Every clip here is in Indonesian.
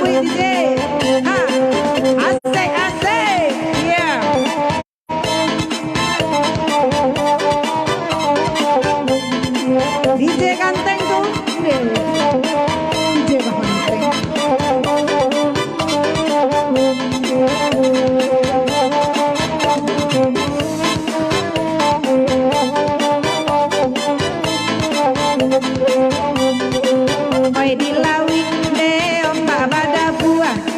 Lawi DJ. Asik asik. Yeah. DJ Ganteng tuh. DJ Ganteng. Oi di Lawi de ombak pada buah.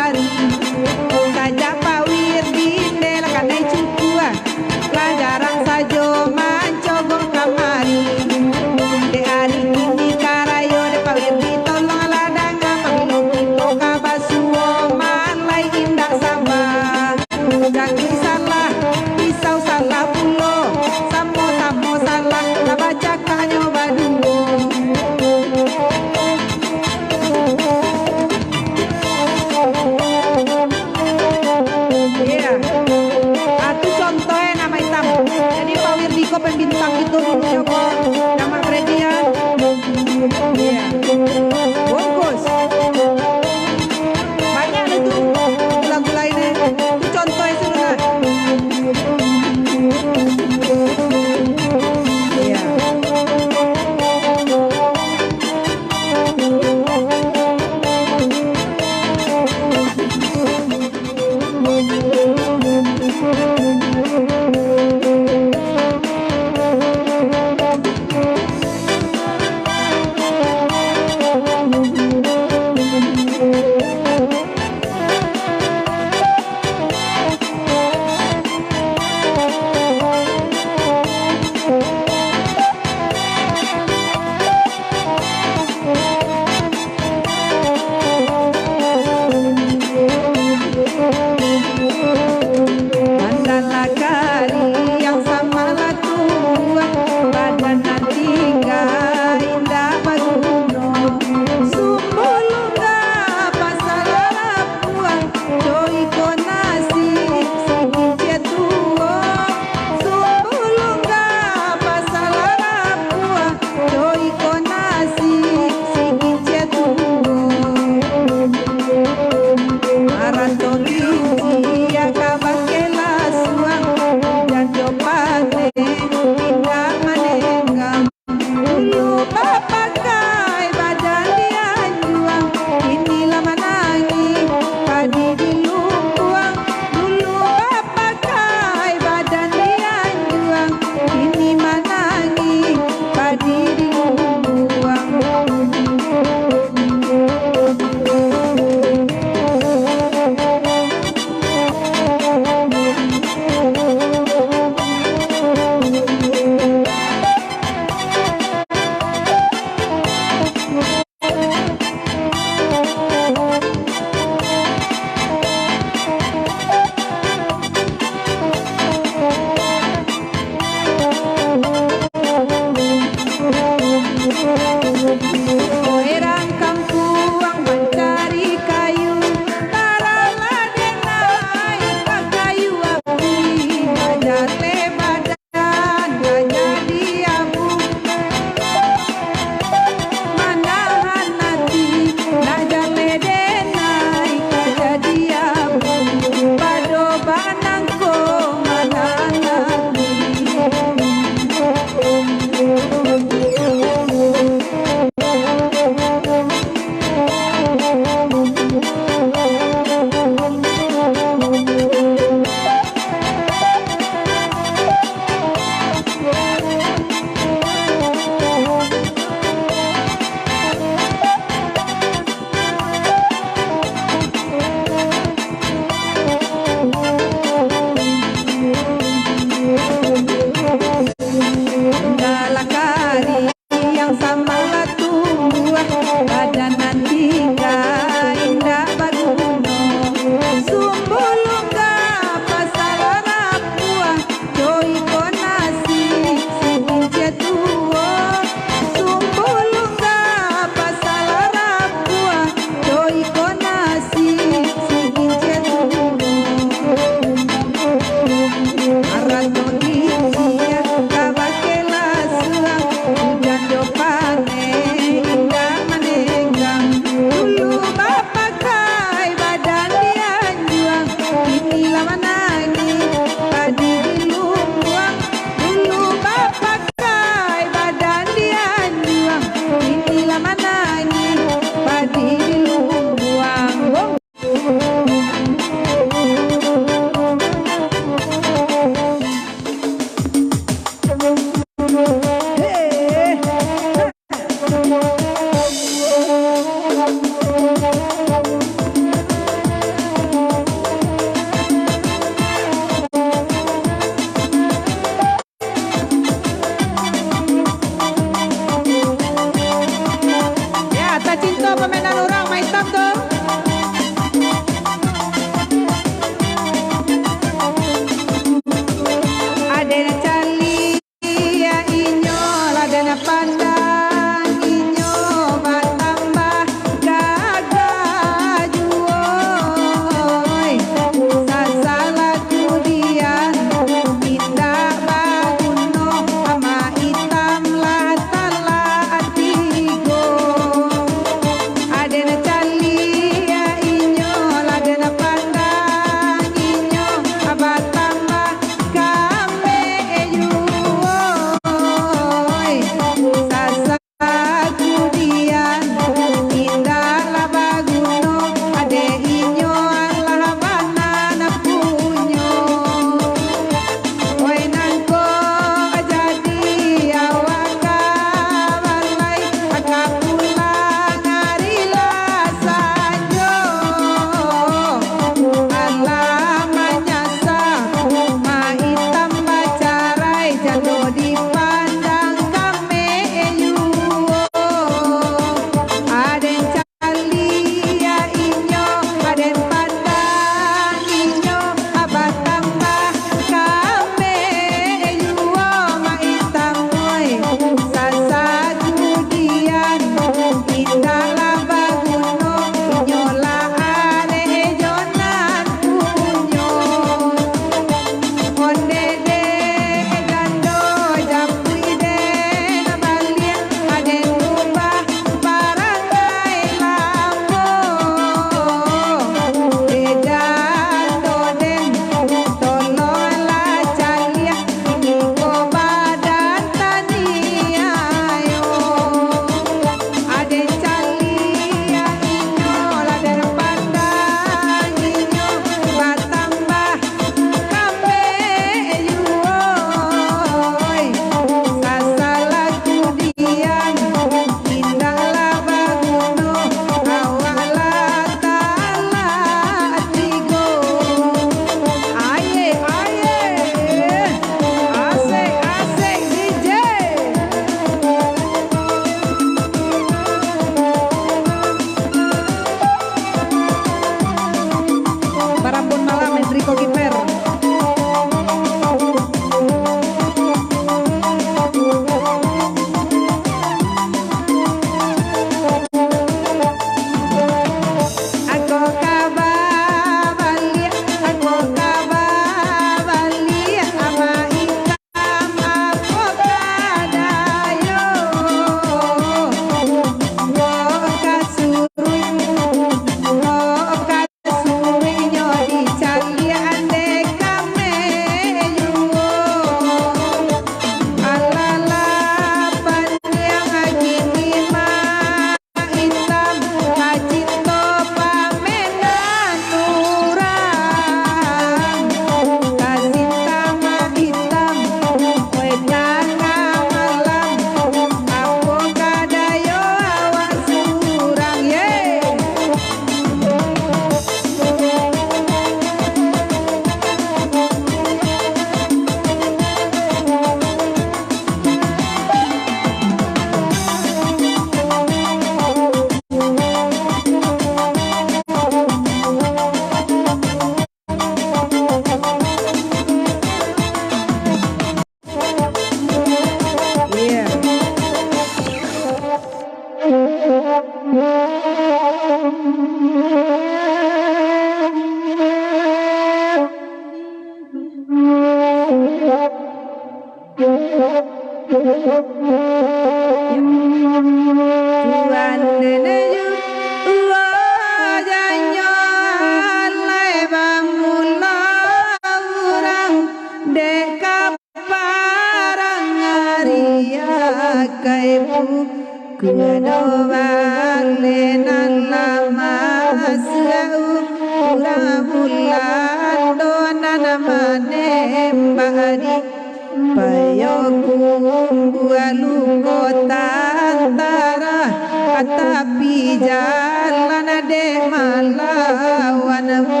pahlawanmu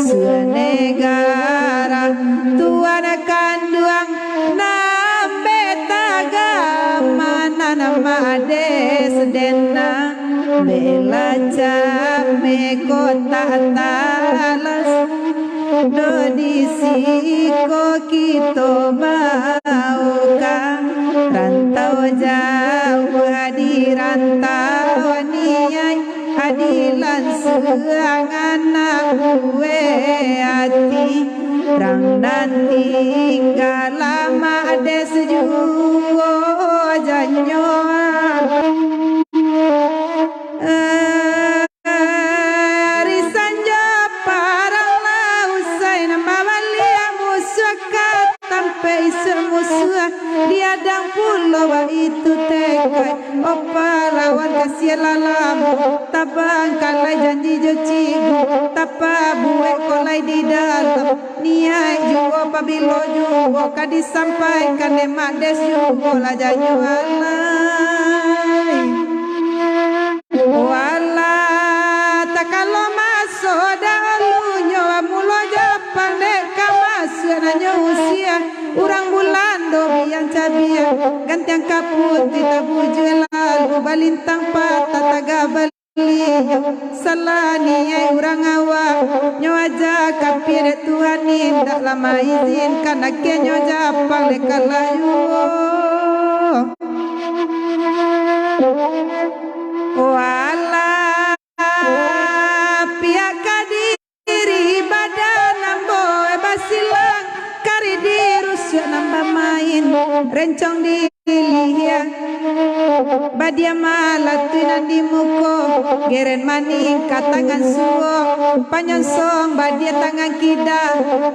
senegara tuan kanduang nambe tagama nama des dena bela me kota talas do disiko kito bauka rantau jauh di rantau niai adilan seangan gue hati rang nanti lama des juo janyo risanja para lausai nama walia musuh katampe semusuh diadang pulau itu tekai opa lawan kasih lalam tabang kalai janji jocigu tapa buek kolai di dalam niai juo pabilo juo kadi sampaikan emak des juo la janyo alai wala takalo masuk dalunya mulo Jepang dek kamasuk nanya usia urang bulan dobi yang cabia gantiang kaput kita bujul lalu balintang patah tagabal salani ay urang awak nyoaja kapir Tuhan indak lama izinkan akhirnya Jepang lekal layu wala pihak kadiri badan nambo basilang kari dirus nambah main rencong dilihat badia malatuinan di muko geren maning katangan suo panyonsong badia tangan kida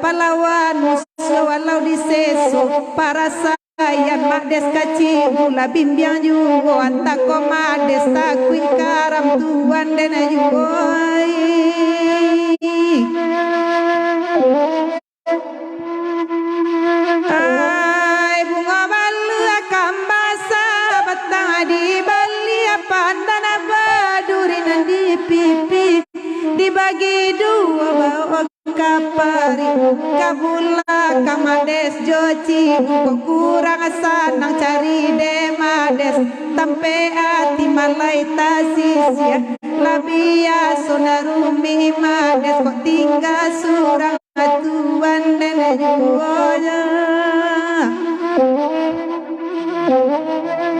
pahlawan musuh walau diseso para sayang mak des kaci gula bimbiang jugo antako mak des takui karam tuan dena jugo ai bunga balu kambasa batang di bali pandana badurinan di pipi dibagi dua bawa kapari kabula kamades joci kurang sanang cari demades tampe ati malai tasisia labia sonarumi mades kok tinggal surang atuan nene juonya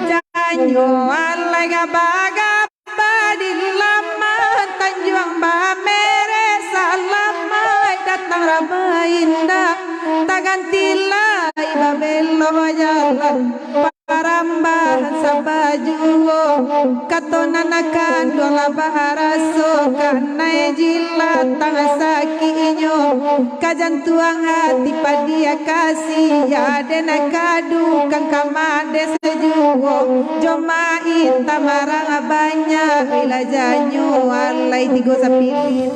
janyo alai gabaga badilama tanjuang bamere salamai datang ramai indah tak gantilai babelo jalan parambahan sabajuo katonan akan dola baharaso kanai jilat tangan sakinyo kajan tuang hati padia kasih ya dena kadu kang kamade sejuo jomain tamarang banyak ila janyo alai tigo sapilin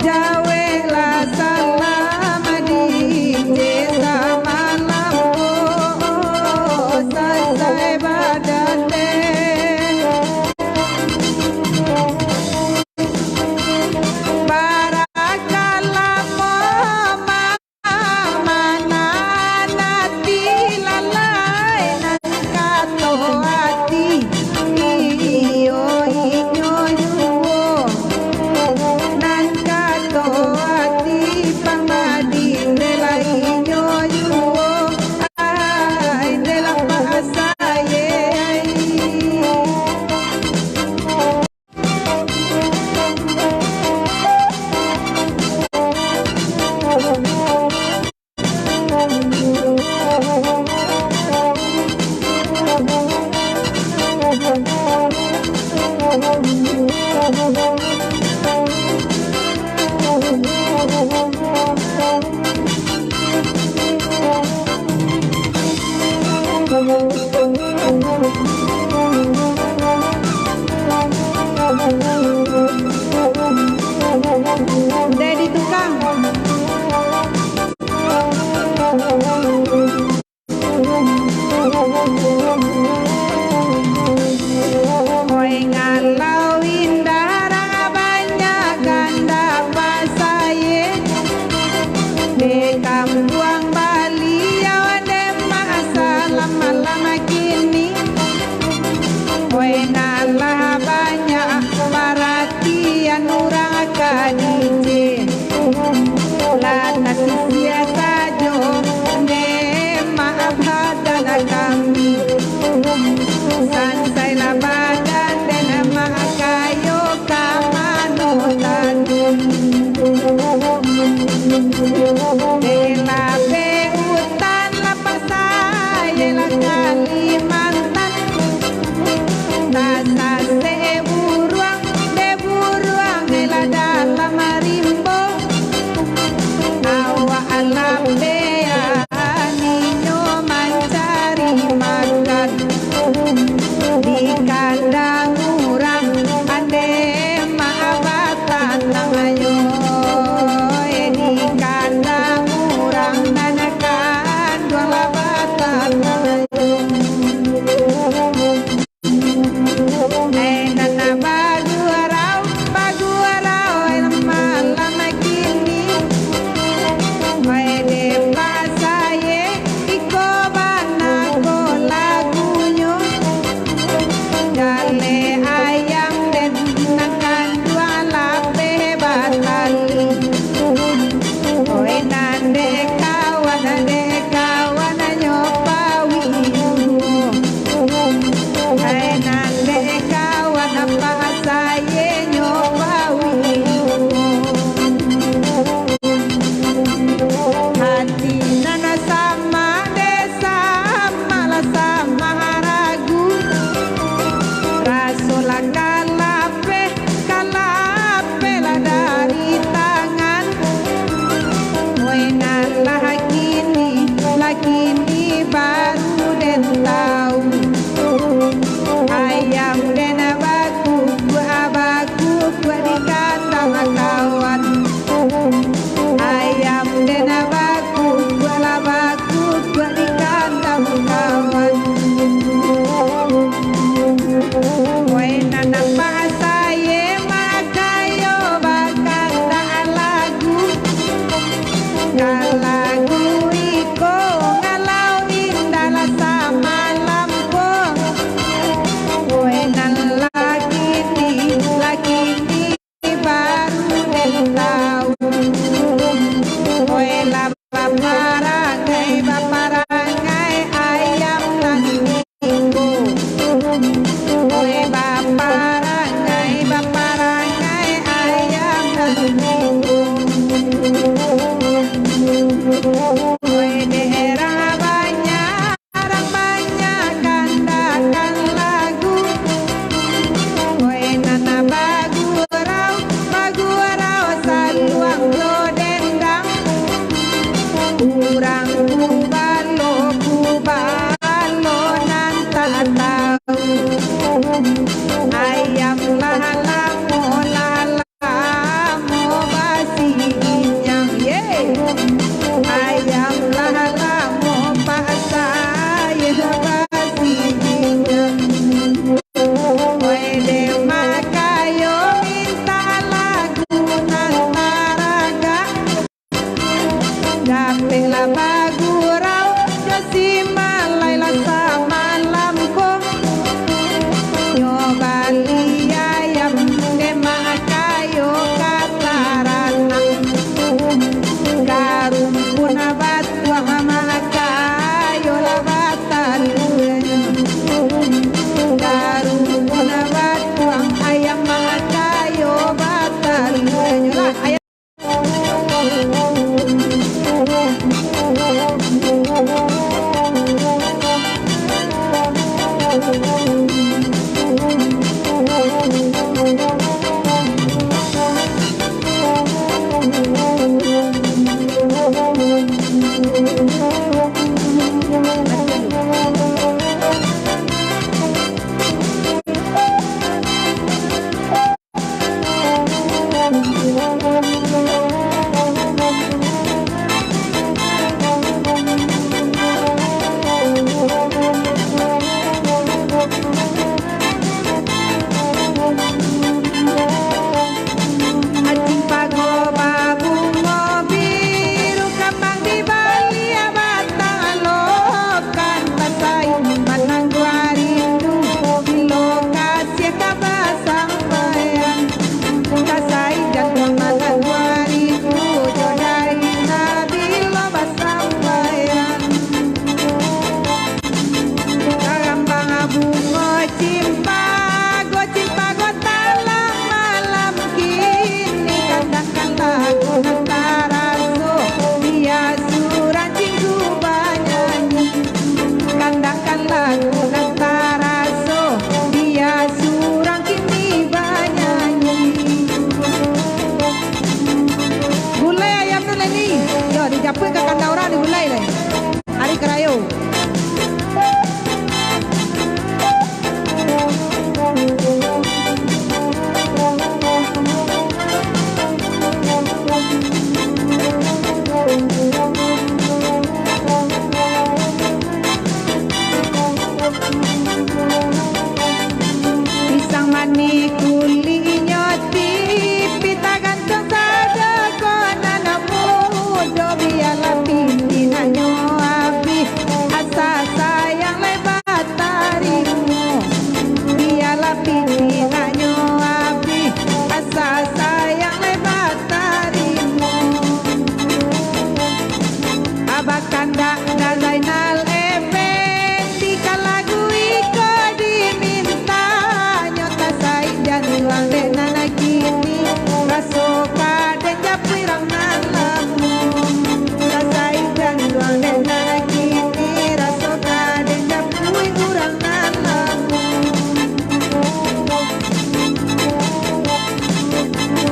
jawe la salam di desa malamku selesai badate barakallah mama mana nati lalai nan kato hati iyo inyo yuwo nan kato hati pamadi dela inyo yuwo ay dela pasaye Dedi tukang Oi ngalau indah banyak ganda pasaye Bekam buang Bali awade masalam malam kini Oi nalah banyak perhatian orang kadije Lana sisia sajo ne maaf hadana kami Sansai la badan dan makayo kamano tandun Dela be hutan la pasaya la Kalimantan Nasa de buruang la dalam rimbo Awa alam bea ninyo mencari makan di kandang urang ande maabatan nangayo di kandang urang nanakan dua labatan nangayo nana bagu arau malam kini de pasaye iko banako lagunyo Dale ayam dan makan dua lape batali Oi nande kawan nyopawi Hai nande kawan apa saye nyopawi Hati nana sama desa malah sama ragu Rasola kalape lah dari tangan Wena lakini baru den tahu Ayam den abaku dikata kawan Ayam den abaku dikata kawan Wena nampak saya makayo bakal tak lagu Kalagu iko ngalau indah la sama lampung Wena laki baru den tahu Wela baparangai ayam lan minggu baparangai ayam lan minggu daerah banyak gandakan lagu nana bagu rau saluang lo dendang kurang kubalo nan tak tahu ayam lala mo basa Bela bagurau jasima laila samalam ko nyobali ayam dema kayo katarana garum puna batwa makayo labatan garum puna batwa ayam makayo batan ayam apa ke kandaura dimulai deh hari kerayu pisang mani kuli nyoti pita ganteng sada konana mudo biarlah pimpinannya abi asa sayang lebat tarimu biarlah pimpinannya abi asa sayang lebat tarimu abakanda da Zainal Effendi kalagu iko diminta nyota sai janulang de nana kini rasoka de japirang nalamu rasai janulang de nana kini rasoka de japui urang nalamu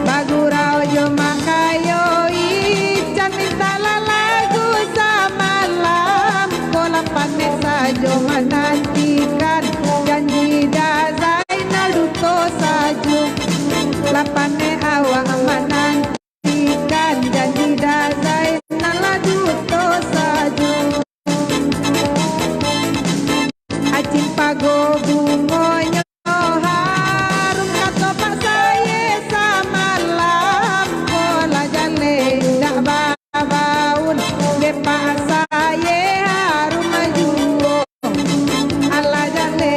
bagurau jo makayo ican minta lagu samalam kolam panek sajo menantikan janji da Zainal duto sajo lapane awak menantikan janji da Zainal duto sajo acin pago bungonyo harum kato pak saya samalam kola jale dak babaun de pak saya harum majuo ala jale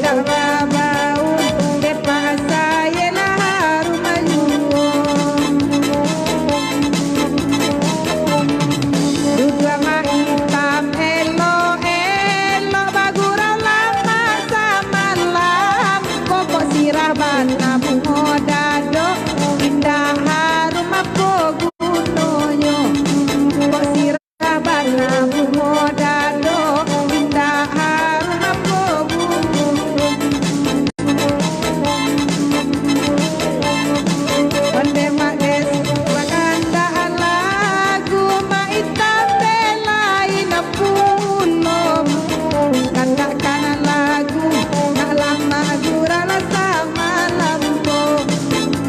dak babaun de pak saya lah harum majuo dudua ma hitam elo elo bagurau lama samalam pokok sirah bana bungo dado indah harum apa gunonyo pokok sirah bana bungo dado indah harum apa gunonyo Wande mades wakanda lagu maitam belain pulom kanda kanan lagu nak lama gurala sama lambo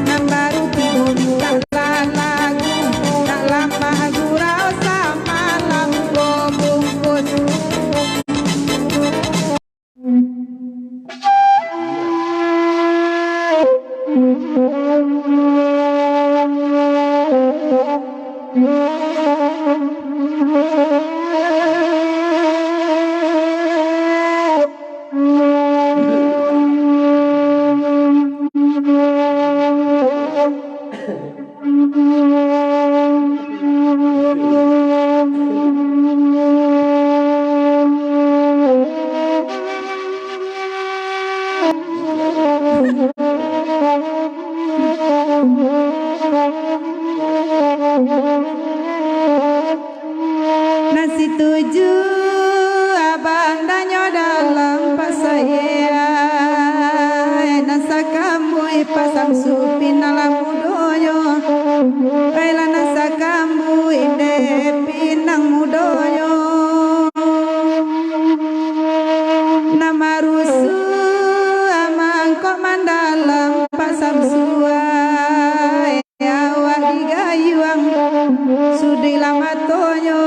nang baru tigo minta lagu nak lama gurau sama lambo bungkus Nasi tuju abang danyo dalam pasaya nasa kambui pasang supin dalam mudoyo kaila nasa kambui de pinang mudoyo nama rusu amang kok mandalam pasang suai awak digayuang sudi lama tonyo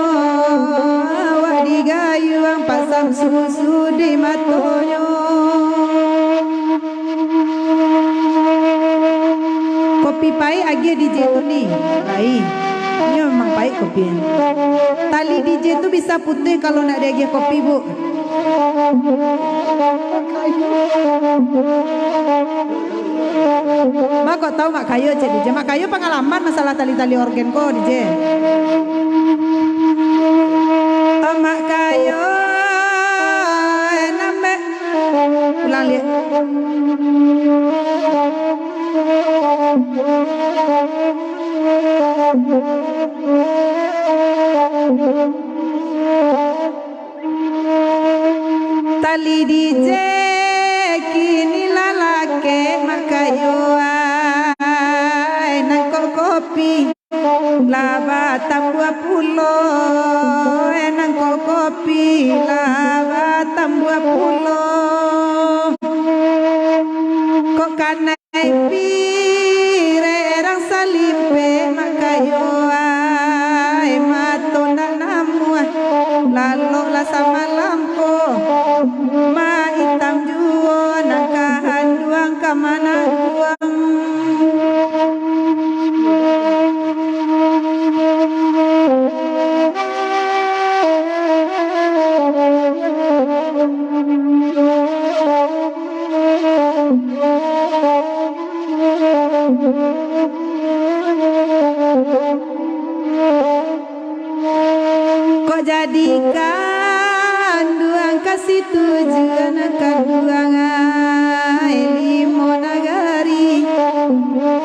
awak digayuang pasang susu di matonyo kopi pahit agi DJ tu ni baik ini memang pahit kopi tali DJ tu bisa putih kalau nak dia kopi bu Mak kok tahu Mak Kayo DJ? Mak Kayo pengalaman masalah tali-tali organ kok DJ. Oh Mak Kayo nambe ulang lihat. Tali DJ kini lalake Mak Kayo nangkok kopi laba tambua pulo nangkok kopi laba tambua pulo kok kanai pire erang salimpe Mak Kayo matona namua lalu lah sama lampu ma hitam juo nangkahan duang kamana duang kok jadikan duang kasih tujuan kaduang limo nagari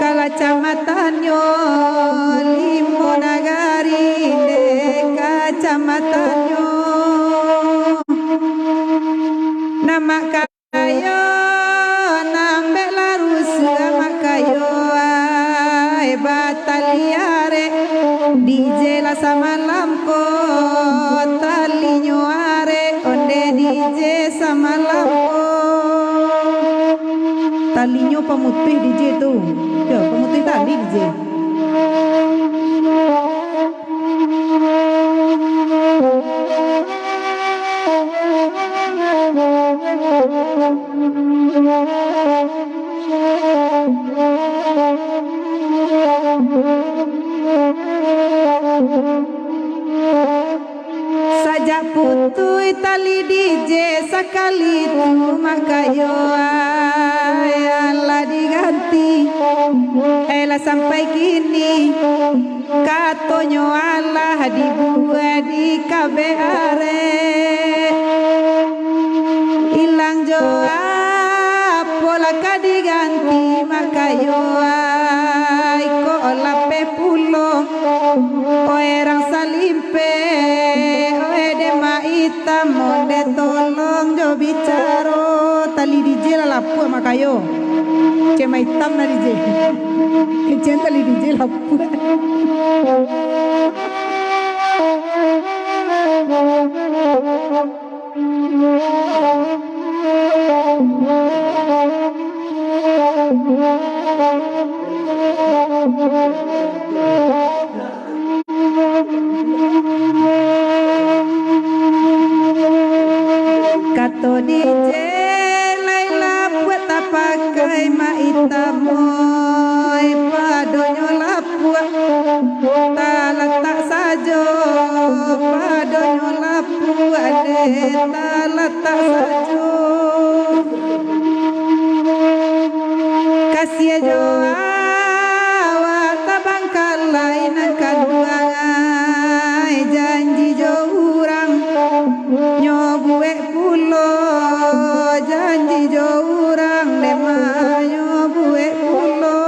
kala camatanyo limo nagari deka camatanyo nama Kayo nambe larus Mak Kayo bataliare DJ la sama lampo talinyo are onde DJ sama lampo talinya pemutih DJ tu ya pemutih tali DJ sajak putui tali DJ sekali tu Mak Kayo ala diganti ela sampai kini katonyo Allah dibuat di KBR ilang joa pola kadiganti Mak Kayo ko lape pulo oerang salimpe oede ma hitam monde tolong jo bicaro tali DJ la lapu Mak Kayo cema hitam na DJ kecen tali DJ lapu kato DJ Laila buat apa kai ma itamoy padonyo lapua tak sajo kasih joa tabang kalai nang kadua janji jo urang nyobuwe pulo janji jo urang dema nyobuwe pulo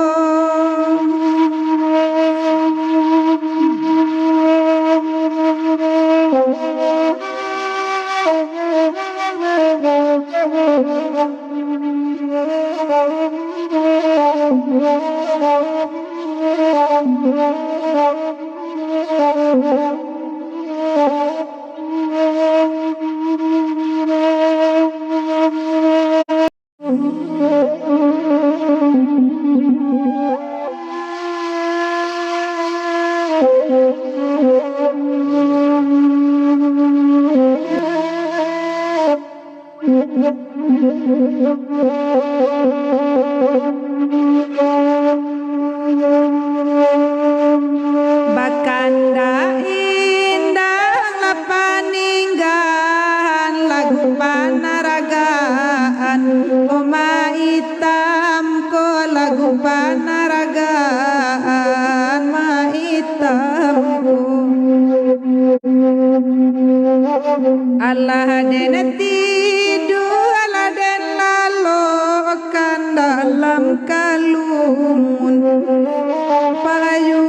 Bakanda indang lapaninggan lagu panaragaan oma hitam ko lagu panaragaan ma hitam ko Allah deneti Allah den lalokan dalam kalumun payu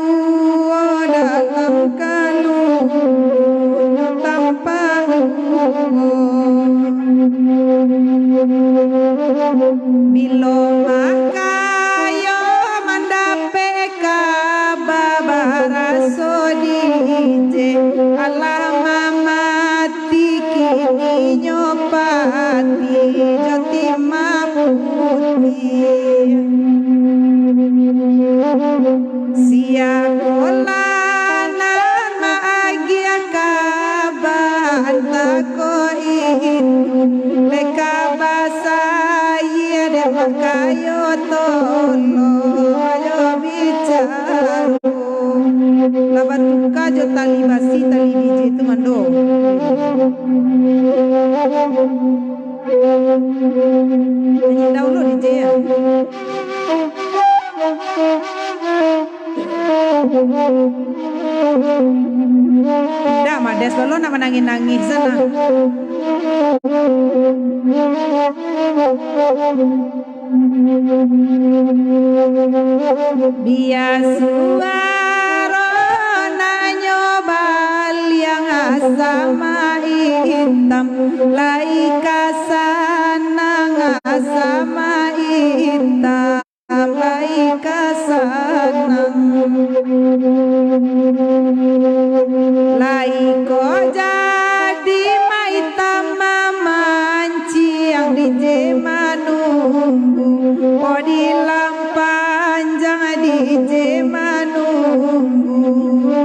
dalam kalumun tanpa bilo makayo mandape kababara sodije Allah mamati kini nyopati jati maputi sia kolanan maagia kabanta ko itu leka basaya de makayo tolo yo bicaru labatuka jo tali basi tali dije itu mando nyanyi download dije ya tidak mades lo nak menangis sana biasuaro nanyobal yang asama hitam laika sana asama hitam laika sanang laiko jadi maitam mamanci yang di jemanunggu oh di lampanjang di jemanunggu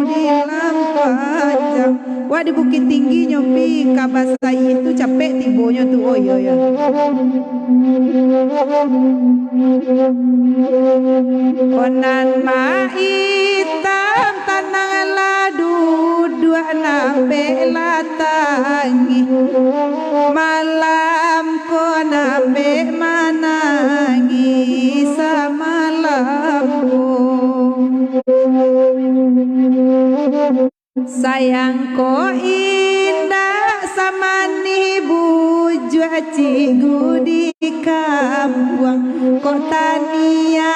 di lampanjang wah di Bukit Tinggi nyopi kabasai itu capek tibonya tuh oh iya ya onan maitam tanang ladu dua nabe latangi malam ko nabe manangi samalam ko sayang ko indah sama nih buju cigu di kampung kok tania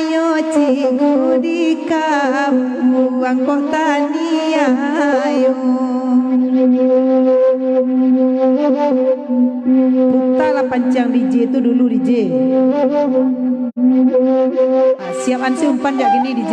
yo cigu di kampung kok tania yo Putar pancang DJ itu dulu DJ siap ansi umpan jak gini DJ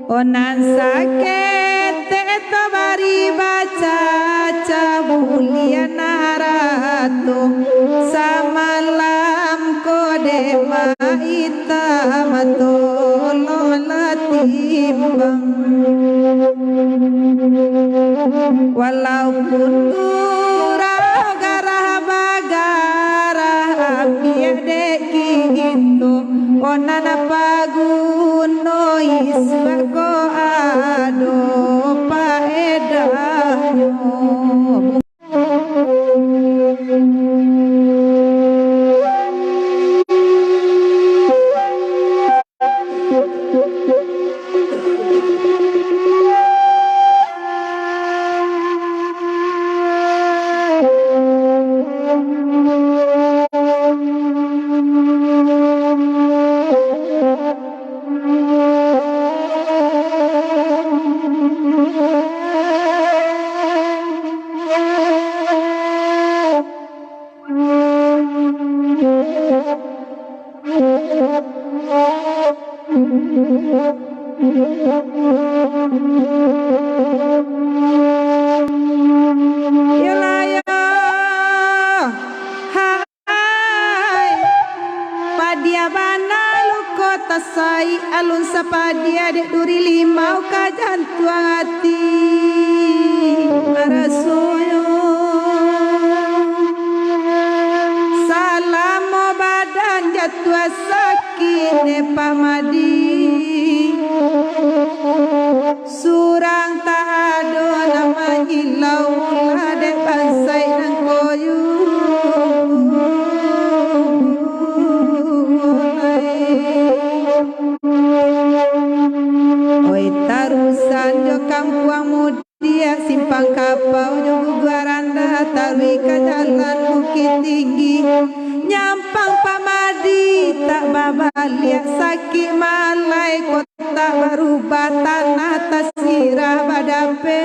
onan sakit teto bari baca cabulia naratu samalam kode maita matolo latimbang walaupun urang garah bagarah biadeki nana paguno iswako ado paedanyo. Sai alun sapadia dek duri limau kajan tuang hati marasoyo salamo badan jatua sakine pamadi surang tak ado nama hilau dek bansai nang koyu Kampuang mudia simpang kapau nyobu guaranda tarwi ke jalan bukit tinggi nyampang pamadi tak babaliak sakit malai kota berubah tanah tasirah badape